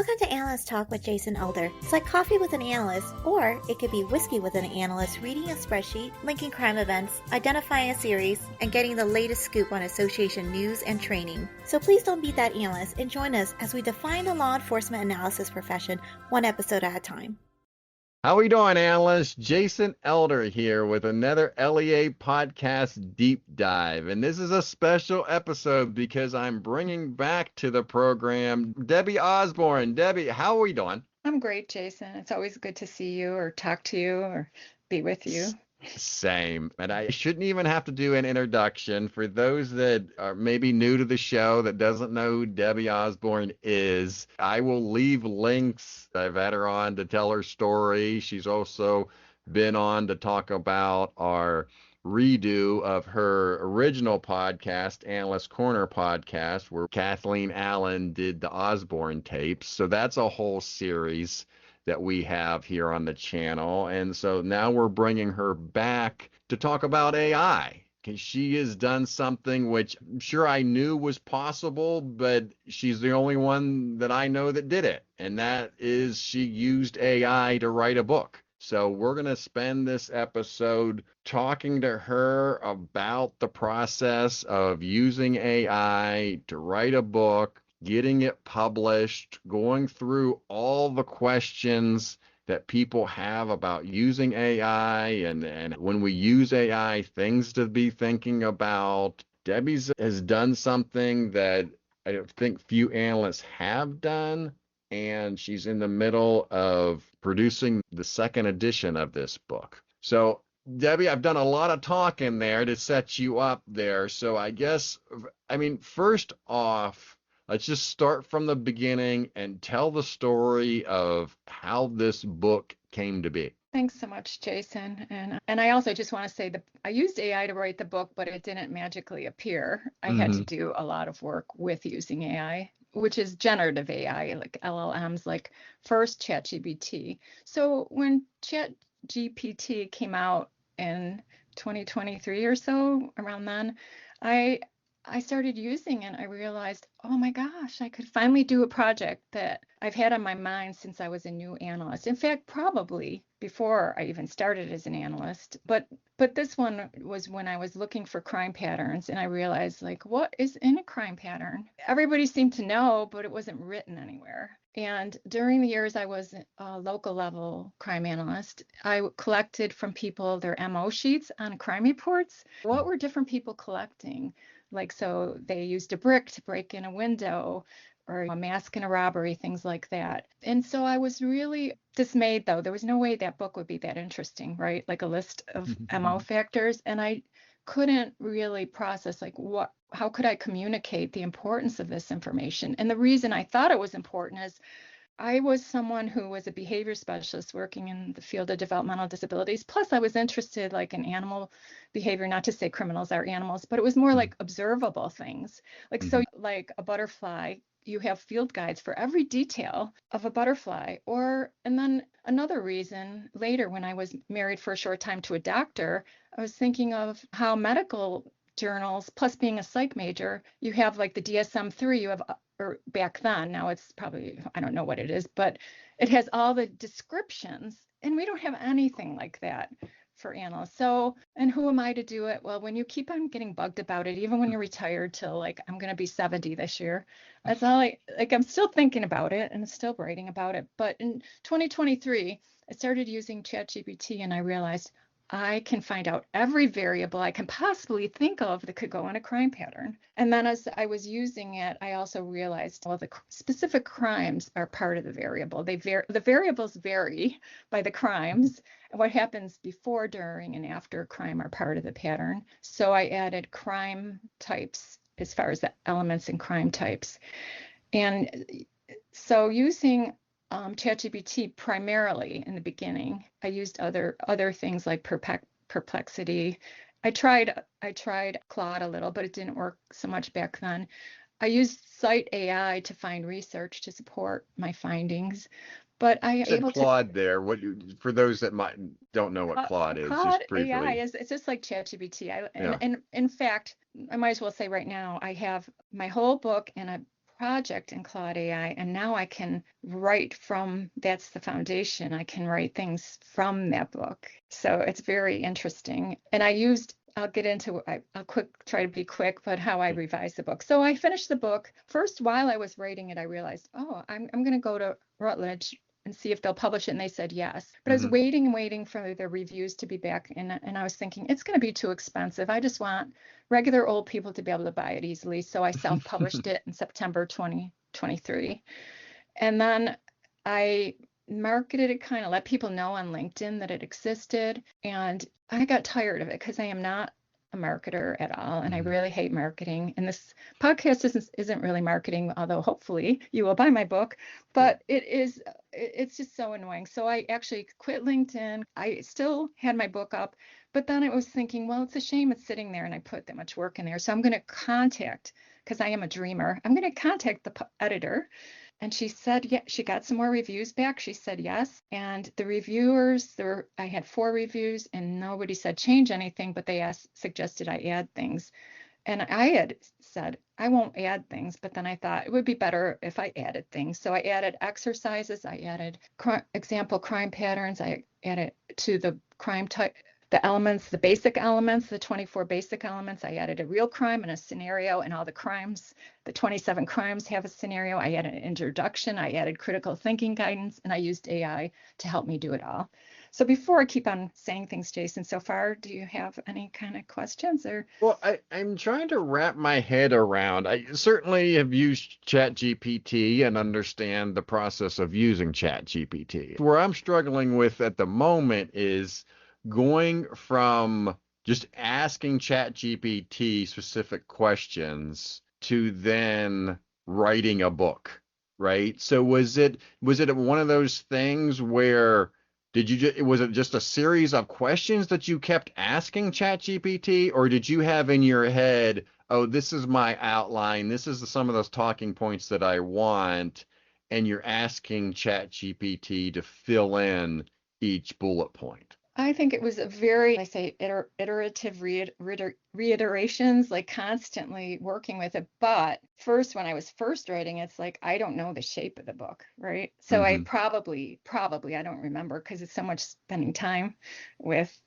Welcome to Analyst Talk with Jason Elder. It's like coffee with an analyst, or it could be whiskey with an analyst reading a spreadsheet, linking crime events, identifying a series, and getting the latest scoop on association news and training. So please don't beat that analyst and join us as we define the law enforcement analysis profession one episode at a time. How we doing, analysts? Jason Elder here with another LEA podcast deep dive. And this is a special episode because I'm bringing back to the program Debbie Osborne. Debbie, how are we doing? I'm great, Jason. It's always good to see you or talk to you or be with you. Same. And I shouldn't even have to do an introduction. For those that are maybe new to the show that doesn't know who Debbie Osborne is, I will leave links. I've had her on to tell her story. She's also been on to talk about our redo of her original podcast, Analyst Corner podcast, where Kathleen Allen did the Osborne tapes. So that's a whole series that we have here on the channel. And so now we're bringing her back to talk about AI, because she has done something which I'm sure I knew was possible, but she's the only one that I know that did it. And that is she used AI to write a book. So we're going to spend this episode talking to her about the process of using AI to write a book, getting it published, going through all the questions that people have about using AI and when we use AI, things to be thinking about. Debbie has done something that I don't think few analysts have done, and she's in the middle of producing the second edition of this book. So Debbie, I've done a lot of talking there to set you up there. So first off, let's just start from the beginning and tell the story of how this book came to be. Thanks so much, Jason. And I also just want to say that I used AI to write the book, but it didn't magically appear. I had to do a lot of work with using AI, which is generative AI, like LLMs, like first ChatGPT. So when ChatGPT came out in 2023 or so, around then, I started using it. I realized, oh my gosh, I could finally do a project that I've had on my mind since I was a new analyst. In fact, probably before I even started as an analyst. But this one was when I was looking for crime patterns, and I realized, like, what is in a crime pattern? Everybody seemed to know, but it wasn't written anywhere. And during the years I was a local level crime analyst, I collected from people their MO sheets on crime reports. What were different people collecting? Like, so they used a brick to break in a window, or a mask in a robbery, things like that. And so I was really dismayed, though. There was no way that book would be that interesting, right? Like a list of MO factors. And I couldn't really process, like, how could I communicate the importance of this information? And the reason I thought it was important is I was someone who was a behavior specialist working in the field of developmental disabilities. Plus, I was interested, like, in animal behavior, not to say criminals are animals, but it was more like observable things. Like, so like a butterfly, you have field guides for every detail of a butterfly. And then another reason, later when I was married for a short time to a doctor, I was thinking of how medical journals, plus being a psych major, you have like the DSM-3, you have, or back then, now it's probably, I don't know what it is, but it has all the descriptions, and we don't have anything like that for analysts. So, and who am I to do it? Well, when you keep on getting bugged about it, even when you're retired till, like, I'm going to be 70 this year, that's all I'm still thinking about it and still writing about it. But in 2023, I started using ChatGPT, and I realized I can find out every variable I can possibly think of that could go in a crime pattern. And then as I was using it, I also realized, well, the specific crimes are part of the variable. The variables vary by the crimes. And what happens before, during, and after a crime are part of the pattern. So I added crime types as far as the elements in crime types. And so using ChatGPT primarily in the beginning, I used other things like Perplexity. I tried Claude a little, but it didn't work so much back then. I used Cite AI to find research to support my findings, but I able Claude to. there. For those that don't know what Claude is, just briefly. AI it's just like ChatGPT. And in fact, I might as well say right now, I have my whole book and project in Claude AI, and now I can write from, that's the foundation. I can write things from that book. So it's very interesting. And I'll get into, I'll try to be quick, but how I revise the book. So I finished the book. First, while I was writing it, I realized, oh, I'm going to go to Routledge and see if they'll publish it. And they said yes. But I was waiting and waiting for the reviews to be back. And I was thinking, it's going to be too expensive. I just want regular old people to be able to buy it easily. So I self-published it in September 2023. And then I marketed it, kind of let people know on LinkedIn that it existed. And I got tired of it because I am not a marketer at all, and I really hate marketing. And this podcast isn't really marketing, although hopefully you will buy my book. But it's just so annoying. So I actually quit LinkedIn. I still had my book up, but then I was thinking, well, it's a shame it's sitting there and I put that much work in there. So I'm going to contact, because I am a dreamer, I'm going to contact the editor. And she said, yeah, she got some more reviews back. She said yes. And the reviewers, I had 4 reviews and nobody said change anything, but they suggested I add things. And I had said, I won't add things, but then I thought it would be better if I added things. So I added exercises, I added example crime patterns, I added to the crime type, the elements, the basic elements, the 24 basic elements. I added a real crime and a scenario, and all the crimes, the 27 crimes have a scenario. I added an introduction, I added critical thinking guidance, and I used AI to help me do it all. So before I keep on saying things, Jason, so far, do you have any kind of questions or? Well, I'm trying to wrap my head around. I certainly have used ChatGPT and understand the process of using ChatGPT. Where I'm struggling with at the moment is going from just asking ChatGPT specific questions to then writing a book, right? So was it one of those things where was it just a series of questions that you kept asking ChatGPT, or did you have in your head, oh, this is my outline, this is some of those talking points that I want, and you're asking ChatGPT to fill in each bullet point? I think it was a very, I say, iterative reiterations, like constantly working with it. But first, when I was first writing, it's like, I don't know the shape of the book, right? So I probably, I don't remember, because it's so much spending time with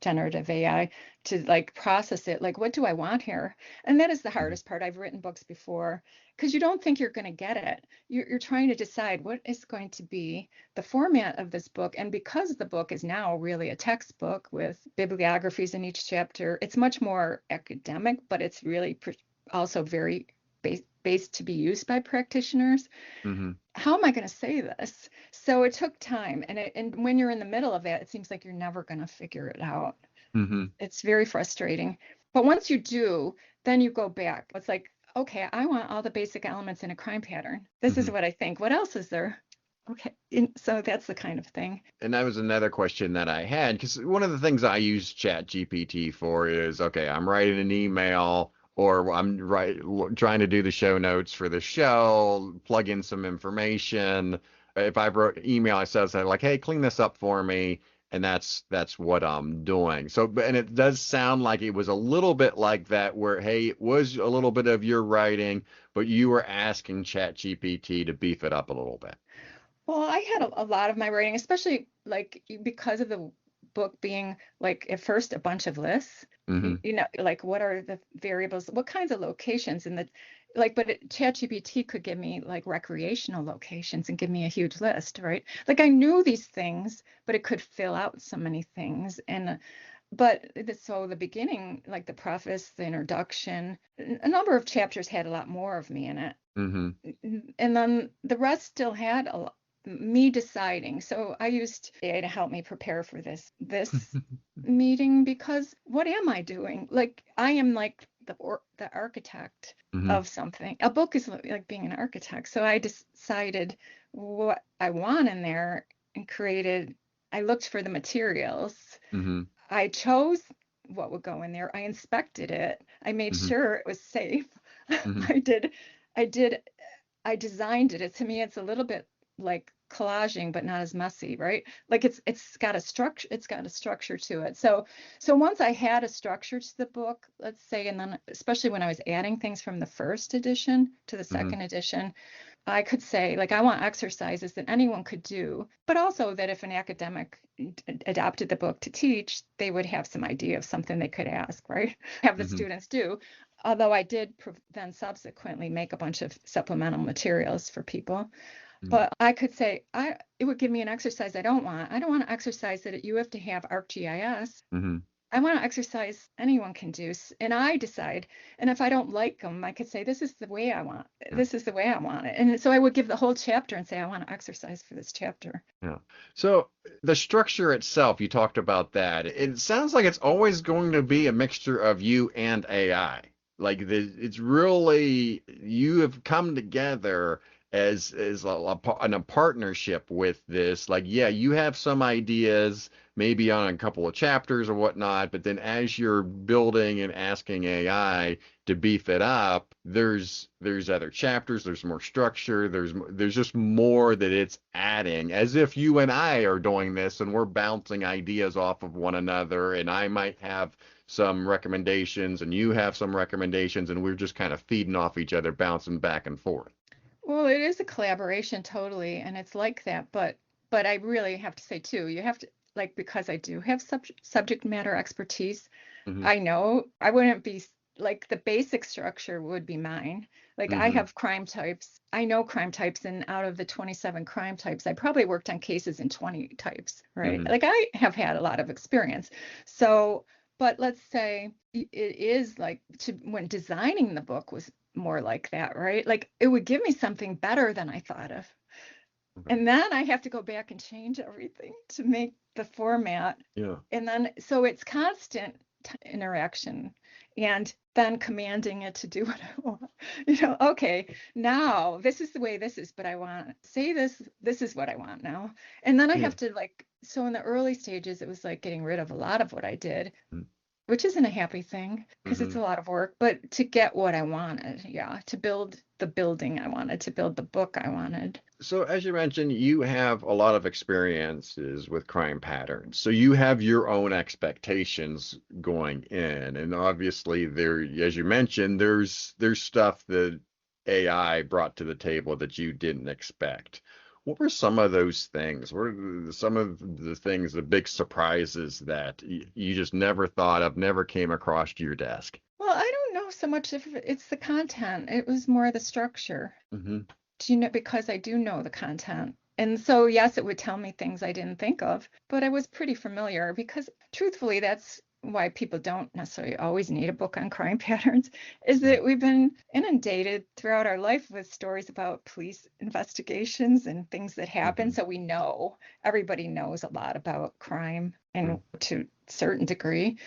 generative AI to like process it. Like, what do I want here? And that is the hardest part. I've written books before, because you don't think you're going to get it. You're trying to decide what is going to be the format of this book. And because the book is now really a textbook with bibliographies in each chapter, it's much more academic, but it's really also very based to be used by practitioners. How am I going to say this? So it took time. And when you're in the middle of that, it seems like you're never going to figure it out. It's very frustrating. But once you do, then you go back. It's like, okay, I want all the basic elements in a crime pattern. This is what I think. What else is there? Okay. So that's the kind of thing. And that was another question that I had, because one of the things I use ChatGPT for is, okay, I'm writing an email, or I'm trying to do the show notes for the show, plug in some information. If I wrote an email, I said like, hey, clean this up for me. And that's what I'm doing. So, and it does sound like it was a little bit like that, where, hey, it was a little bit of your writing, but you were asking ChatGPT to beef it up a little bit. Well, I had a lot of my writing, especially like because of the book being like at first a bunch of lists, you know, like what are the variables, what kinds of locations, and but ChatGPT could give me like recreational locations and give me a huge list, right? Like I knew these things, but it could fill out so many things. So the beginning, like the preface, the introduction, a number of chapters had a lot more of me in it. And then the rest still had me deciding. So I used AI to help me prepare for this meeting, because what am I doing? Like I am like the architect of something. A book is like being an architect. So I decided what I want in there and I looked for the materials. I chose what would go in there. I inspected it. I made sure it was safe. I designed it. To me, it's a little bit like collaging, but not as messy, right? Like it's got a structure to it. So once I had a structure to the book, let's say, and then especially when I was adding things from the first edition to the second edition, I could say, like, I want exercises that anyone could do, but also that if an academic adopted the book to teach, they would have some idea of something they could ask, right? Have the students do. Although I did then subsequently make a bunch of supplemental materials for people. But I could say, it would give me an exercise I don't want. I don't want to exercise that you have to have ArcGIS. I want to exercise anyone can do. And I decide. And if I don't like them, I could say, this is the way I want. This is the way I want it. And so I would give the whole chapter and say, I want to exercise for this chapter. Yeah. So the structure itself, you talked about that. It sounds like it's always going to be a mixture of you and AI. Like it's really, you have come together as in a partnership with this. Like, yeah, you have some ideas maybe on a couple of chapters or whatnot, but then as you're building and asking AI to beef it up, there's other chapters, there's more structure, there's just more that it's adding, as if you and I are doing this and we're bouncing ideas off of one another, and I might have some recommendations and you have some recommendations, and we're just kind of feeding off each other, bouncing back and forth. Well, it is a collaboration, totally, and it's like that, but I really have to say too, you have to, like, because I do have subject matter expertise, I know I wouldn't be, like, the basic structure would be mine. Like, I have crime types. I know crime types, and out of the 27 crime types, I probably worked on cases in 20 types, right? Like, I have had a lot of experience. So, but let's say it is like, when designing the book was more like that, right? Like, it would give me something better than I thought of. And then I have to go back and change everything to make the format. Yeah. And then, so it's constant interaction, and then commanding it to do what I want. Okay, now this is the way this is, but I want to say this is what I want now. And then I have to, like, so in the early stages, it was like getting rid of a lot of what I did, which isn't a happy thing because it's a lot of work, but to get what I wanted, to build the building I wanted, to build the book I wanted. So as you mentioned, you have a lot of experiences with crime patterns. So you have your own expectations going in. And obviously there, as you mentioned, there's stuff that AI brought to the table that you didn't expect. What were some of those things? What are some of the things, the big surprises that you just never thought of, never came across your desk? Well, I don't know so much if it's the content. It was more the structure. Because I do know the content. And so, yes, it would tell me things I didn't think of, but I was pretty familiar because, truthfully, that's why people don't necessarily always need a book on crime patterns, is that we've been inundated throughout our life with stories about police investigations and things that happen. So we know, everybody knows a lot about crime, and to a certain degree,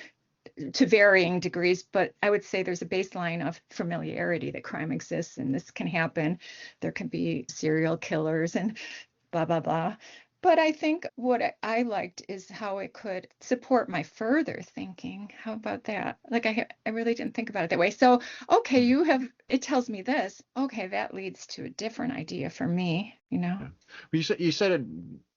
to varying degrees, but I would say there's a baseline of familiarity that crime exists and this can happen. There can be serial killers and blah, blah, blah. But I think what I liked is how it could support my further thinking. How about that? Like, I really didn't think about it that way. So, okay, it tells me this. Okay, that leads to a different idea for me, Well, you said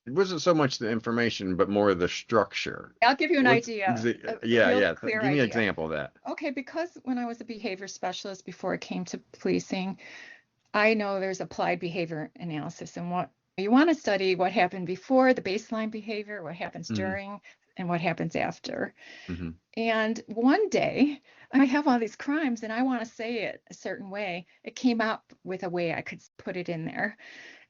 it wasn't so much the information, but more the structure. I'll give you an idea. Give me an example of that. Okay, because when I was a behavior specialist before I came to policing, I know there's applied behavior analysis, and what you want to study what happened before, the baseline behavior, what happens during, and what happens after. And one day, I have all these crimes, and I want to say it a certain way. It came up with a way I could put it in there.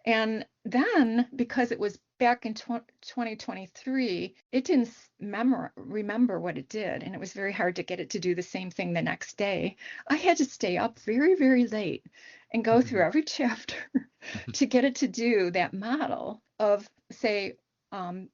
And then, because it was back in 2023, it didn't remember what it did, and it was very hard to get it to do the same thing the next day. I had to stay up very, very late and go through every chapter to get it to do that model of, say,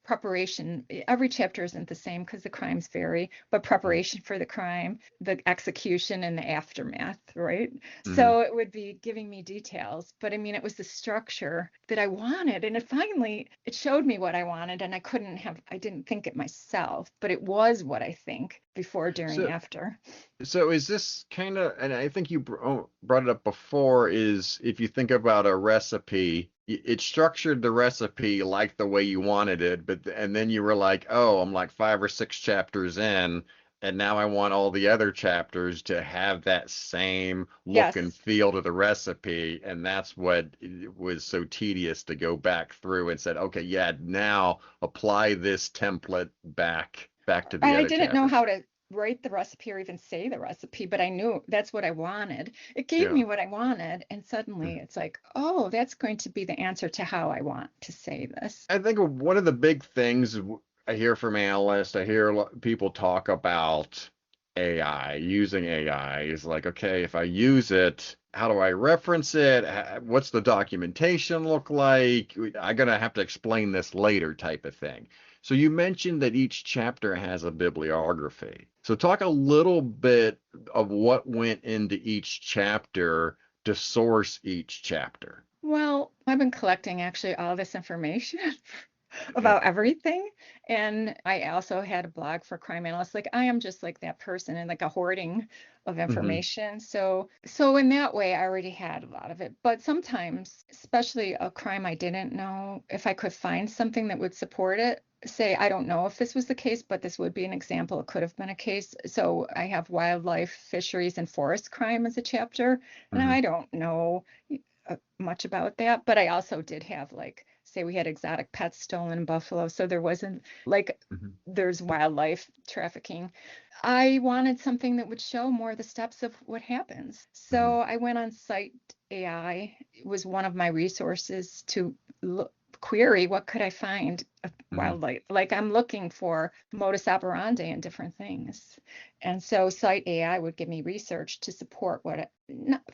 preparation. Every chapter isn't the same because the crimes vary, but preparation for the crime, the execution, and the aftermath, right? So it would be giving me details, but I mean, it was the structure that I wanted, and it showed me what I wanted, and I didn't think it myself, but it was what I think before, during, after. So is this kind of, and I think you brought it up before, is if you think about a recipe, it structured the recipe like the way you wanted it, and then you were like, oh, I'm like 5 or 6 chapters in, and now I want all the other chapters to have that same look and Yes. feel to the recipe, and that's what was so tedious to go back through and said, okay, yeah, now apply this template back to the I other didn't know chapters. how to write the recipe or even say the recipe, but I knew that's what I wanted. It gave Yeah. me what I wanted, and suddenly it's like, oh, that's going to be the answer to how I want to say this. I think one of the big things I hear from analysts, I hear people talk about AI, using AI is like, okay, if I use it, how do I reference it? What's the documentation look like? I'm gonna have to explain this later type of thing. So you mentioned that each chapter has a bibliography. So talk a little bit of what went into each chapter to source each chapter. Well, I've been collecting actually all this information Okay. about everything. And I also had a blog for crime analysts. Like I am just like that person and like a hoarding of Hmm. information. So in that way, I already had a lot of it. But sometimes, especially a crime I didn't know, if I could find something that would support it, say, I don't know if this was the case, but this would be an example. It could have been a case. So I have wildlife, fisheries, and forest crime as a chapter. And Hmm. I don't know much about that, but I also did have like, say we had exotic pets stolen in Buffalo, so there wasn't like Hmm. there's wildlife trafficking. I wanted something that would show more the steps of what happens. Hmm. So I went on Site AI. It was one of my resources to look, query what could I find of Hmm. wildlife. Like I'm looking for modus operandi in different things. And so Site AI would give me research to support what it,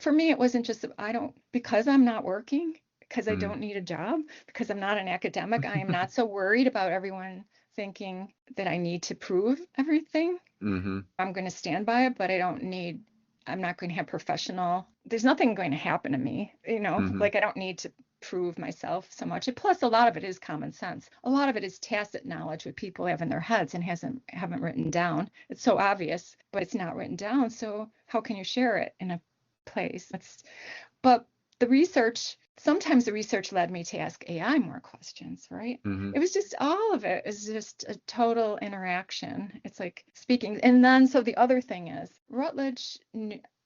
for me, it wasn't just, I don't, because I'm not working, because I Hmm. don't need a job, because I'm not an academic, I am not so worried about everyone thinking that I need to prove everything. Hmm. I'm going to stand by it, but I don't need, I'm not going to have professional, there's nothing going to happen to me, Hmm. like I don't need to prove myself so much. And plus, a lot of it is common sense. A lot of it is tacit knowledge what people have in their heads and haven't written down. It's so obvious, but it's not written down. So how can you share it in a place? But the research, sometimes the research led me to ask AI more questions, right? Hmm. It was just all of it is just a total interaction. It's like speaking. And then, so the other thing is Rutledge,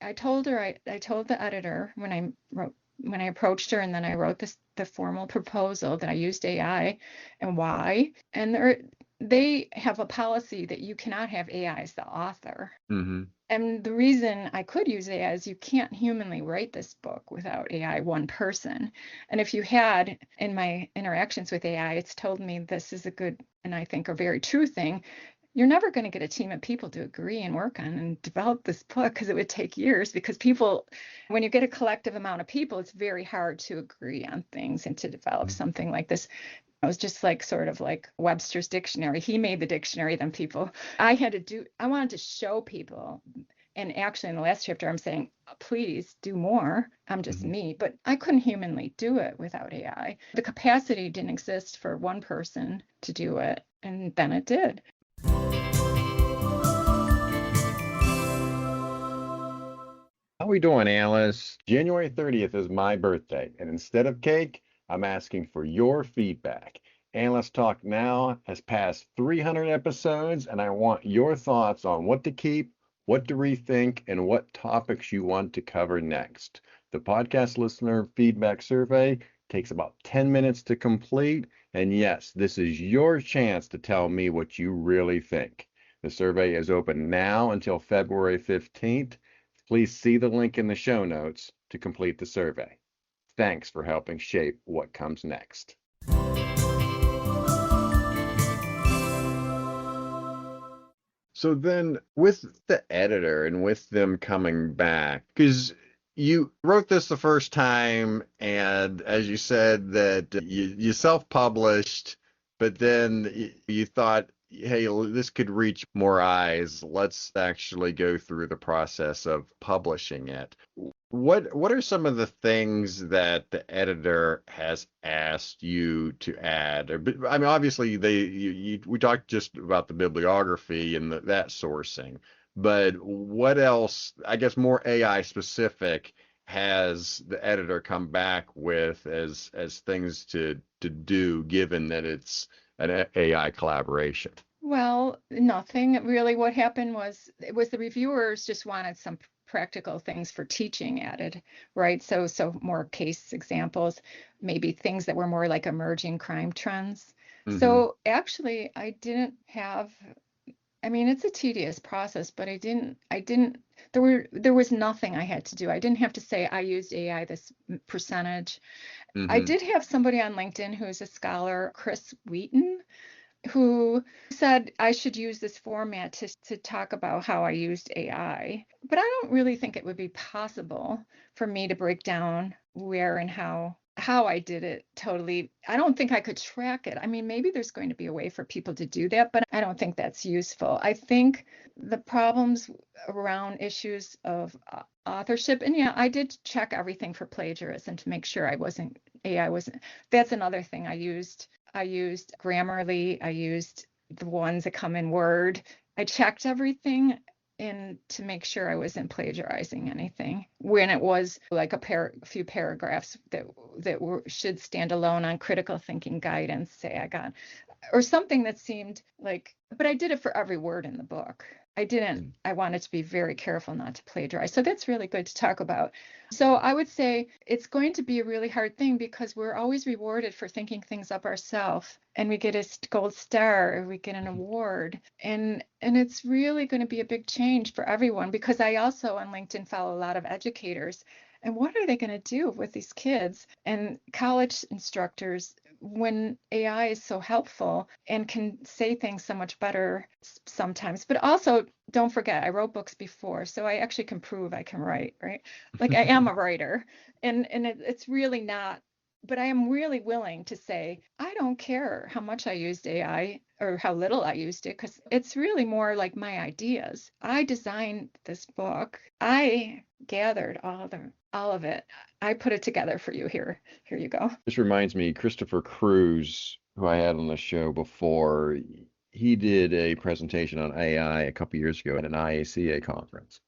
I told her, I told the editor when I approached her and then I wrote the formal proposal that I used AI and why. And they have a policy that you cannot have AI as the author. Hmm. And the reason I could use AI is you can't humanly write this book without AI, one person. And if you had, in my interactions with AI, it's told me this is a good and I think a very true thing. You're never going to get a team of people to agree and work on and develop this book because it would take years. Because people, when you get a collective amount of people, it's very hard to agree on things and to develop something like this. It was just like sort of like Webster's dictionary. He made the dictionary, then people. I wanted to show people. And actually, in the last chapter, I'm saying, please do more. I'm just Hmm. me. But I couldn't humanly do it without AI. The capacity didn't exist for one person to do it. And then it did. How we doing, Alice? January 30th is my birthday, and instead of cake, I'm asking for your feedback. Analyst Talk Now has passed 300 episodes, and I want your thoughts on what to keep, what to rethink, and what topics you want to cover next. The podcast listener feedback survey takes about 10 minutes to complete, and yes, this is your chance to tell me what you really think. The survey is open now until February 15th. Please see the link in the show notes to complete the survey. Thanks for helping shape what comes next. So then, with the editor and with them coming back, because you wrote this the first time, and as you said, that you self-published, but then you thought, hey, this could reach more eyes. Let's actually go through the process of publishing it. What are some of the things that the editor has asked you to add? I mean, obviously we talked just about the bibliography and that sourcing, but what else, I guess more AI specific, has the editor come back with as things to do, given that it's an AI collaboration? Well, nothing really. What happened was it was the reviewers just wanted some practical things for teaching added, right? So more case examples, maybe things that were more like emerging crime trends. Mm-hmm. So actually, I didn't have, I mean, it's a tedious process, but there was nothing I had to do. I didn't have to say I used AI this percentage. I Mm-hmm. did have somebody on LinkedIn who's a scholar, Chris Wheaton, who said I should use this format to talk about how I used AI. But I don't really think it would be possible for me to break down where and how I did it totally. I don't think I could track it. I mean, maybe there's going to be a way for people to do that, but I don't think that's useful. I think the problems around issues of authorship, and yeah, I did check everything for plagiarism to make sure AI wasn't. That's another thing I used. I used Grammarly. I used the ones that come in Word. I checked everything and to make sure I wasn't plagiarizing anything when it was like a few paragraphs that should stand alone on critical thinking guidance, say I got, or something that seemed like, but I did it for every word in the book. I wanted to be very careful not to plagiarize. So that's really good to talk about. So I would say it's going to be a really hard thing because we're always rewarded for thinking things up ourselves, and we get a gold star or we get an award. And it's really going to be a big change for everyone, because I also on LinkedIn follow a lot of educators. And what are they going to do with these kids and college instructors when AI is so helpful and can say things so much better sometimes? But also, don't forget, I wrote books before, so I actually can prove I can write, right? Like I am a writer, and it's really not. But I am really willing to say, I don't care how much I used AI or how little I used it, because it's really more like my ideas. I designed this book. I gathered all of it. I put it together for you here. Here you go. This reminds me, Christopher Cruz, who I had on the show before, he did a presentation on AI a couple years ago at an IACA conference.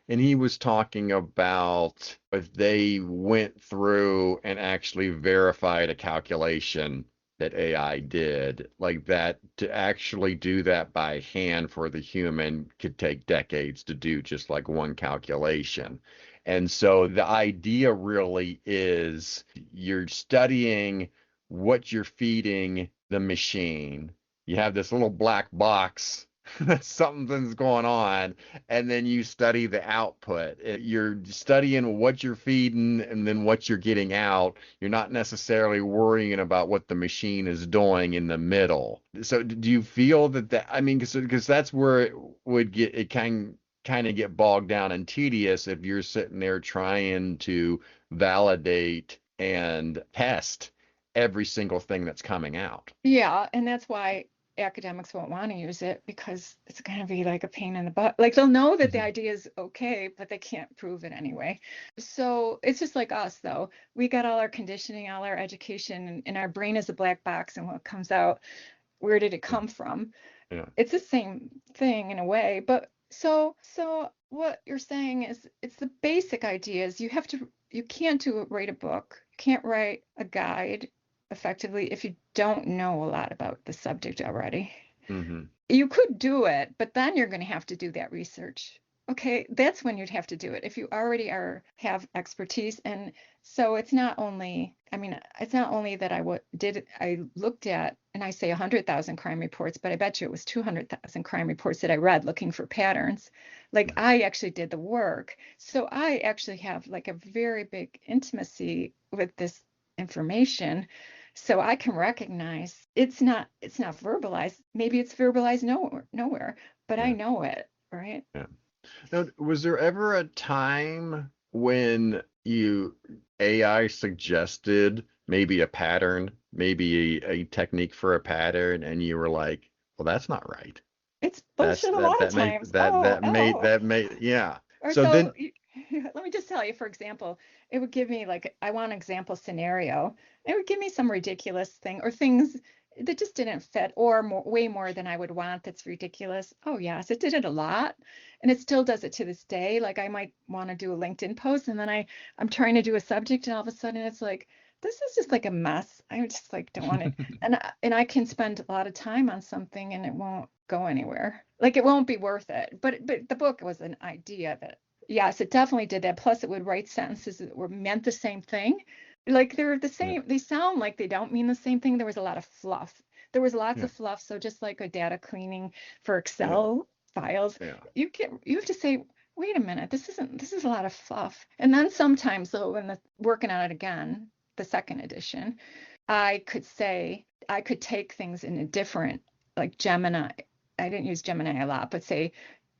And he was talking about if they went through and actually verified a calculation that AI did, like that, to actually do that by hand for the human could take decades to do just like one calculation. And so the idea really is you're studying what you're feeding the machine. You have this little black box that something's going on, and then you study the output. You're studying what you're feeding and then what you're getting out. You're not necessarily worrying about what the machine is doing in the middle. So do you feel that I mean, because that's where it would get, it kind of get bogged down and tedious if you're sitting there trying to validate and test every single thing that's coming out. Yeah, and that's why academics won't want to use it, because it's going to be like a pain in the butt. Like they'll know that the idea is okay, but they can't prove it anyway. So it's just like us, though. We got all our conditioning, all our education, and our brain is a black box, and what comes out, where did it come from? Yeah. It's the same thing in a way, but so what you're saying is it's the basic ideas. You can't write a book, you can't write a guide effectively if you don't know a lot about the subject already. Mm-hmm. You could do it, but then you're going to have to do that research. Okay, that's when you'd have to do it if you already have expertise. And so it's not only that I looked at, and I say 100,000 crime reports, but I bet you it was 200,000 crime reports that I read looking for patterns. Like I actually did the work. So I actually have like a very big intimacy with this information. So I can recognize it's not verbalized. Maybe it's verbalized nowhere, but I Yeah. know it, right? Yeah. Now, was there ever a time when AI suggested maybe a pattern, maybe a technique for a pattern, and you were like, well, that's not right. It's That's bullshit a lot of that make times. that made yeah. Or So so then let me just tell you, for example, it would give me like, I want an example scenario. It would give me some ridiculous thing or things that just didn't fit, or way more than I would want. That's ridiculous. Oh yes, it did it a lot, and it still does it to this day. Like I might want to do a LinkedIn post, and then I'm trying to do a subject, and all of a sudden it's like, this is just like a mess. I just like don't want it. And I can spend a lot of time on something and it won't go anywhere. Like it won't be worth it. But the book was an idea that, yes, it definitely did that. Plus it would write sentences that were meant the same thing. Like they're the same. They sound like they don't mean the same thing. There was a lot of fluff. There was lots of fluff. So just like a data cleaning for Excel files, you have to say, wait a minute, this is a lot of fluff. And then sometimes though, when working on it again, the second edition, I could take things in a different, like Gemini. I didn't use Gemini a lot, but say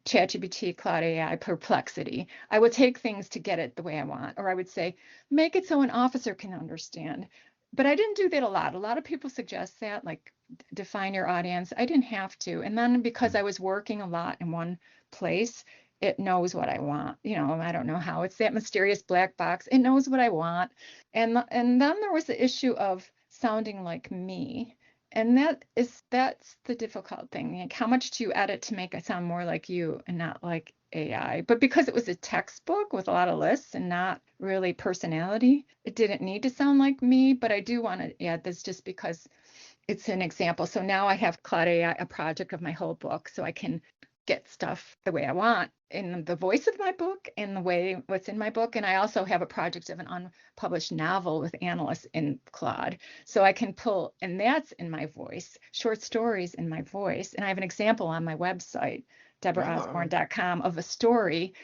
ChatGPT, Cloud AI, Perplexity. I would take things to get it the way I want, or I would say, make it so an officer can understand. But I didn't do that a lot. A lot of people suggest that, like define your audience. I didn't have to. And then because I was working a lot in one place, it knows what I want. I don't know how. It's that mysterious black box. It knows what I want. And then there was the issue of sounding like me. And that's the difficult thing. Like, how much do you edit to make it sound more like you and not like AI? But because it was a textbook with a lot of lists and not really personality, it didn't need to sound like me. But I do want to add this just because it's an example. So now I have Cloud AI, a project of my whole book, so I can get stuff the way I want in the voice of my book and the way what's in my book. And I also have a project of an unpublished novel with analysts in Claude. So I can pull, and that's in my voice, short stories in my voice. And I have an example on my website, deborahosborne.com, of a story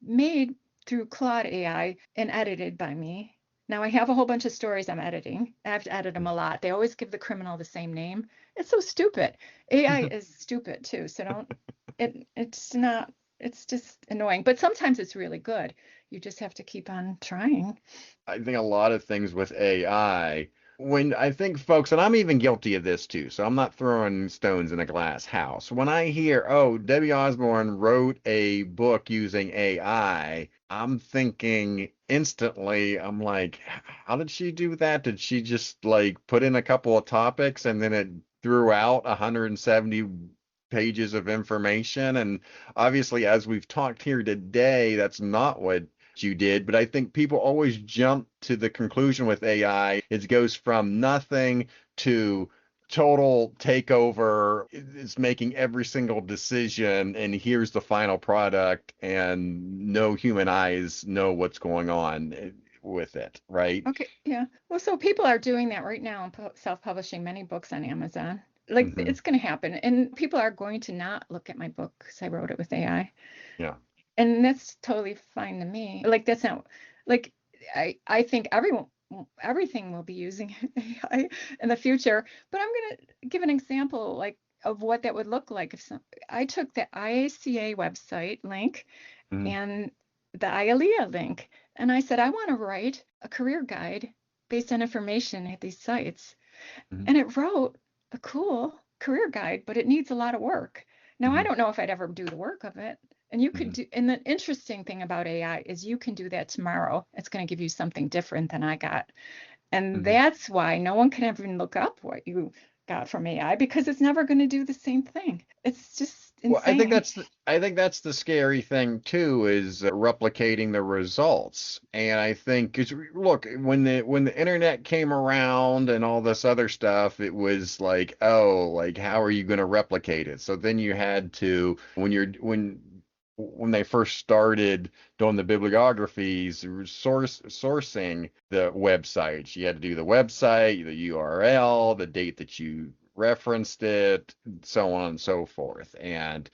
made through Claude AI and edited by me. Now I have a whole bunch of stories I'm editing. I have to edit them a lot. They always give the criminal the same name. It's so stupid. AI is stupid too. So don't, it's just annoying. But sometimes it's really good. You just have to keep on trying. I think a lot of things with AI, when I think folks, and I'm even guilty of this too, so I'm not throwing stones in a glass house. When I hear, oh, Debbie Osborne wrote a book using AI, I'm thinking instantly, I'm like, how did she do that? Did she just like put in a couple of topics and then it threw out 170 pages of information? And obviously, as we've talked here today, that's not what you did, but I think people always jump to the conclusion with AI. It goes from nothing to total takeover. It's making every single decision, and here's the final product, and no human eyes know what's going on with it, right? Okay, yeah. Well, so people are doing that right now and self-publishing many books on Amazon. Like it's going to happen, and people are going to not look at my book because I wrote it with AI. Yeah. And that's totally fine to me. Like that's not like I think everything will be using AI in the future. But I'm gonna give an example like of what that would look like if I took the IACA website link and the IALEA link, and I said I want to write a career guide based on information at these sites, and it wrote a cool career guide, but it needs a lot of work. Now I don't know if I'd ever do the work of it. And you could do, and the interesting thing about AI is you can do that tomorrow. It's going to give you something different than I got. And that's why no one can ever even look up what you got from AI because it's never going to do the same thing. It's just insane. Well, I think that's the scary thing too, is replicating the results. And I think, 'cause look, when the internet came around and all this other stuff, it was like, oh, like how are you going to replicate it? So then you had to, when they first started doing the bibliographies, sourcing the websites, you had to do the website, the URL, the date that you referenced it, so on and so forth. And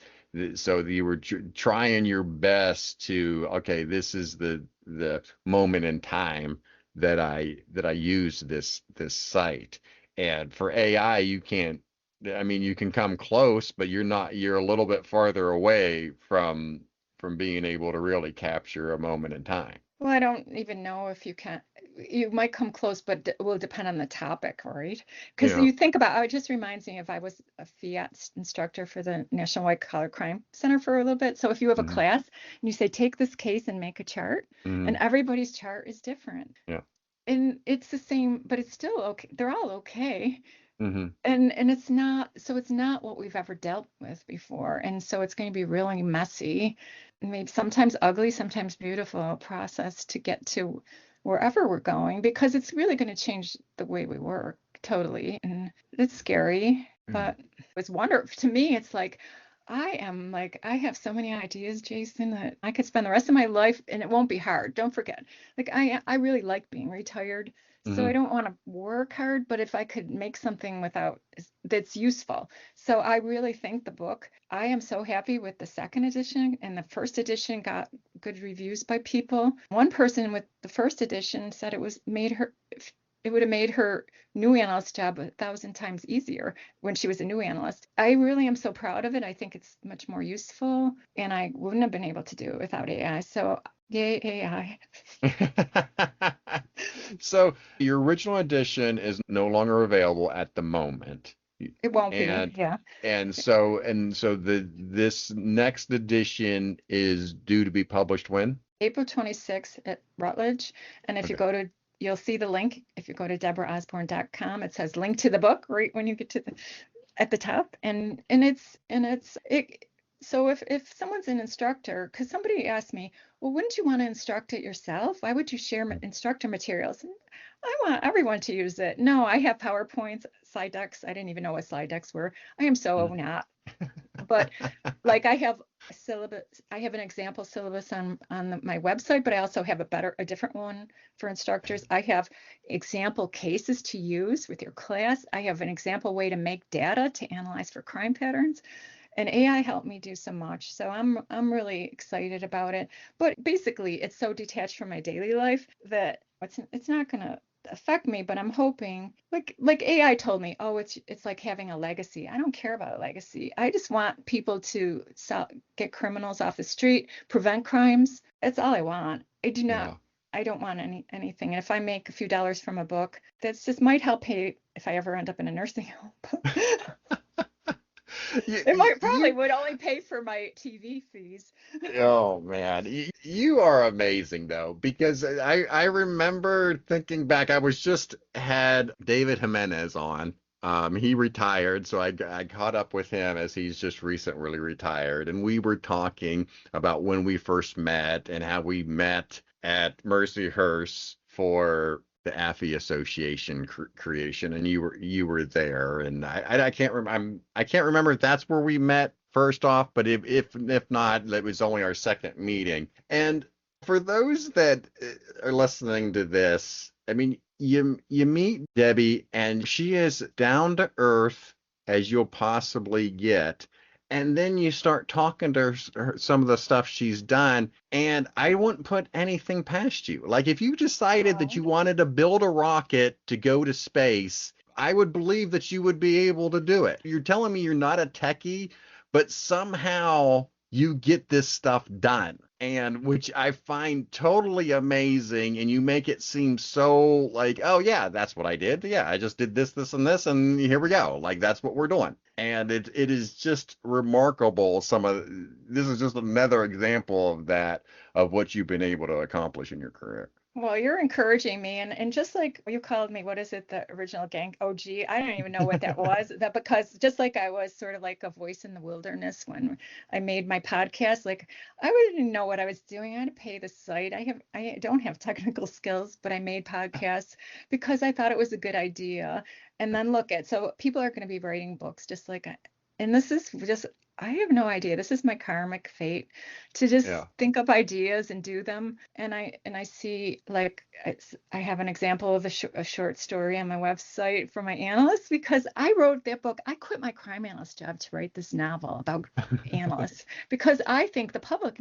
so you were trying your best to, okay, this is the moment in time that I use this site. And for AI, you can't. I mean, you can come close, but you're a little bit farther away from being able to really capture a moment in time. Well, I don't even know if you can. You might come close, but it will depend on the topic, right? Because you think about, it just reminds me if I was a Fiat instructor for the National White Collar Crime Center for a little bit. So if you have a class and you say, take this case and make a chart, and everybody's chart is different. Yeah. And it's the same, but it's still okay. They're all okay. And it's not what we've ever dealt with before. And so it's going to be really messy, maybe sometimes ugly, sometimes beautiful process to get to wherever we're going, because it's really going to change the way we work totally. And it's scary, but it's wonderful. To me, it's like, I have so many ideas, Jason, that I could spend the rest of my life and it won't be hard. Don't forget. Like I really like being retired. So I don't want to work hard, but if I could make something that's useful. So I really think the book, I am so happy with the second edition, and the first edition got good reviews by people. One person with the first edition said it would have made her new analyst job 1,000 times easier when she was a new analyst. I really am so proud of it. I think it's much more useful, and I wouldn't have been able to do it without AI. So yay, AI. So your original edition is no longer available at the moment. It won't be, And yeah. and so this next edition is due to be published when? April 26th at Routledge. And if you go to, you'll see the link. If you go to deborahosborne.com, it says link to the book right when you get to at the top. So if someone's an instructor, because somebody asked me, well, wouldn't you want to instruct it yourself? Why would you share instructor materials? And I want everyone to use it. No, I have PowerPoints, slide decks. I didn't even know what slide decks were. I am so not. But like I have a syllabus, I have an example syllabus on my website, but I also have a different one for instructors. I have example cases to use with your class. I have an example way to make data to analyze for crime patterns. And AI helped me do so much. So I'm really excited about it. But basically, it's so detached from my daily life that it's not going to affect me. But I'm hoping, like AI told me, oh, it's like having a legacy. I don't care about a legacy. I just want people to get criminals off the street, prevent crimes. That's all I want. I do not. Yeah. I don't want anything. And if I make a few dollars from a book, that's just might help pay if I ever end up in a nursing home. It probably would only pay for my TV fees. Oh man, you are amazing though, because I remember thinking back. I was just had David Jimenez on. He retired, so I caught up with him as he's just recently retired, and we were talking about when we first met and how we met at Mercyhurst for the AFI Association creation, and you were there, and I can't remember. I can't remember if that's where we met first off, but if not, it was only our second meeting. And for those that are listening to this, I mean, you meet Debbie, and she is down to earth as you'll possibly get. And then you start talking to her, some of the stuff she's done, and I wouldn't put anything past you. Like if you decided that you wanted to build a rocket to go to space, I would believe that you would be able to do it. You're telling me you're not a techie, but somehow you get this stuff done, and which I find totally amazing. And you make it seem so like, oh yeah, that's what I did. Yeah, I just did this, this, and this, and here we go. Like that's what we're doing. And it is just remarkable. This is just another example of that, of what you've been able to accomplish in your career. Well, you're encouraging me, and just like you called me, what is it, the original gang OG? I don't even know what that was. That because just like I was sort of like a voice in the wilderness when I made my podcast, like I didn't know what I was doing. I had to pay the site. I don't have technical skills, but I made podcasts because I thought it was a good idea. And then so people are going to be writing books just like and this is just, I have no idea. This is my karmic fate to just think up ideas and do them. And I see like I have an example of a short story on my website for my analysts, because I wrote that book. I quit my crime analyst job to write this novel about analysts because I think the public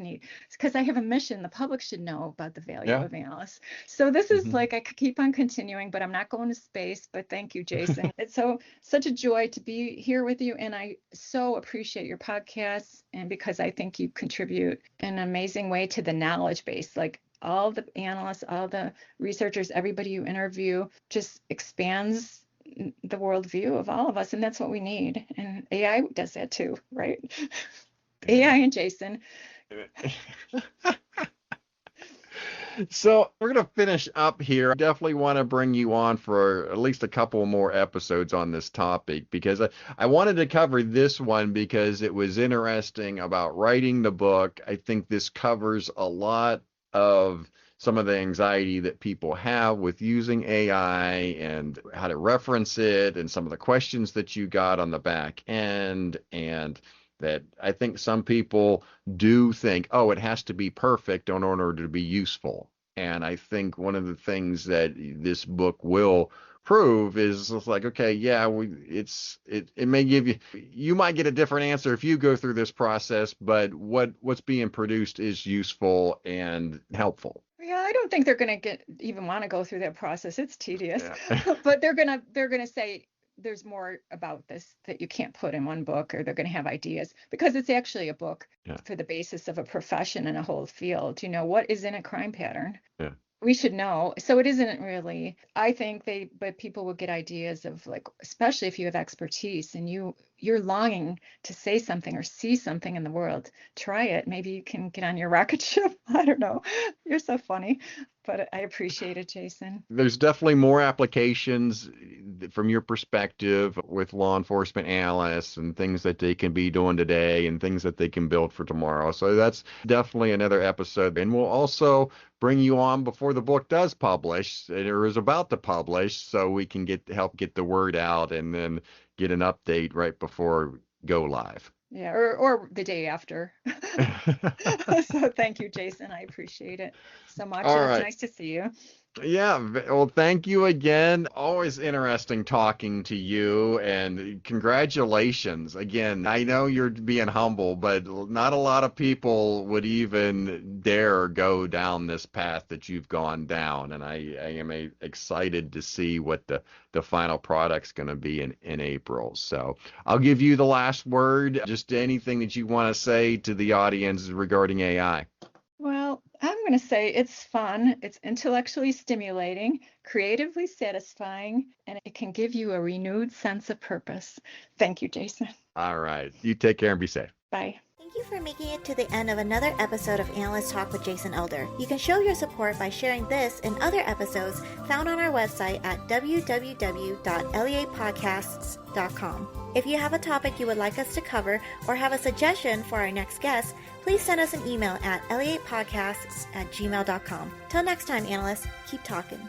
because I have a mission. The public should know about the value of analysts. So this is like, I could keep on continuing, but I'm not going to space. But thank you, Jason. It's such a joy to be here with you. And I so appreciate your podcasts, and because I think you contribute in an amazing way to the knowledge base. Like all the analysts, all the researchers, everybody you interview just expands the worldview of all of us, and that's what we need. And AI does that too, right? AI and Jason. So we're going to finish up here. I definitely want to bring you on for at least a couple more episodes on this topic because I wanted to cover this one because it was interesting about writing the book. I think this covers a lot of some of the anxiety that people have with using AI and how to reference it and some of the questions that you got on the back end. And that I think some people do think, oh, it has to be perfect in order to be useful. And I think one of the things that this book will prove is like, okay, yeah, it may give you might get a different answer if you go through this process, but what's being produced is useful and helpful. Yeah, I don't think they're going to even want to go through that process. It's tedious, Yeah. but they're gonna say there's more about this that you can't put in one book, or they're going to have ideas because it's actually a book for the basis of a profession and a whole field. What is in a crime pattern? Yeah. We should know. So it isn't really, I think but people will get ideas of, like, especially if you have expertise and you're longing to say something or see something in the world, try it. Maybe you can get on your rocket ship. I don't know. You're so funny, but I appreciate it, Jason. There's definitely more applications from your perspective with law enforcement analysts and things that they can be doing today and things that they can build for tomorrow. So that's definitely another episode. And we'll also bring you on before the book does publish or is about to publish, so we can help get the word out and then get an update right before go live. Yeah, or the day after. So thank you, Jason. I appreciate it so much. All It's right. nice to see you. Yeah, well, thank you again. Always interesting talking to you, and congratulations again. I know you're being humble, but not a lot of people would even dare go down this path that you've gone down, and I am excited to see what the final product's going to be in April. So I'll give you the last word. Just anything that you want to say to the audience regarding AI. Well, I'm going to say it's fun, it's intellectually stimulating, creatively satisfying, and it can give you a renewed sense of purpose. Thank you, Jason. All right. You take care and be safe. Bye. Thank you for making it to the end of another episode of Analyst Talk with Jason Elder. You can show your support by sharing this and other episodes found on our website at www.leapodcasts.com. If you have a topic you would like us to cover or have a suggestion for our next guest, please send us an email at leapodcasts@gmail.com. Till next time, analysts, keep talking.